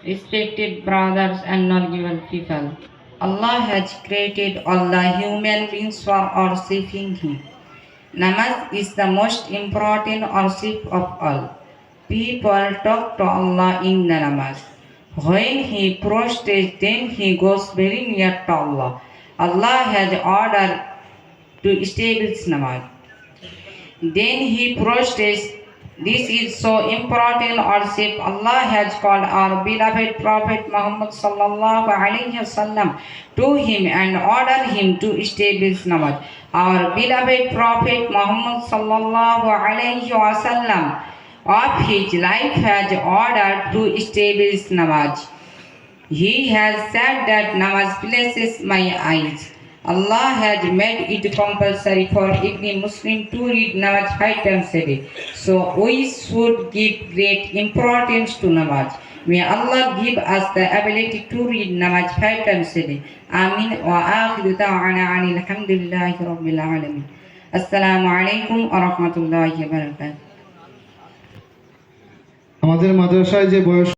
Respected brothers and knowledgeable people, Allah has created all the human beings for worshipping Him. Namaz is the most important worship of all. People talk to Allah in the namaz. When he prostrates, then he goes very near to Allah. Allah has ordered to establish namaz. Then he prostrates. This is so important worship. Allah has called our beloved Prophet Muhammad sallallahu alaihi wasallam to him and ordered him to establish namaz. Our beloved Prophet Muhammad sallallahu alaihi wasallam of his life has ordered to establish namaz. He has said that namaz blesses my eyes. Allah has made it compulsory for every Muslim to read namaz 5 times a day. So we should give great importance to namaz. May Allah give us the ability to read namaz 5 times a day. Amin wa akhiru da'wana anil hamdulillahi rabbil alamin. Assalamu alaikum wa rahmatullahi wa barakatuh. আমাদের মাদ্রাসায় যে বয়স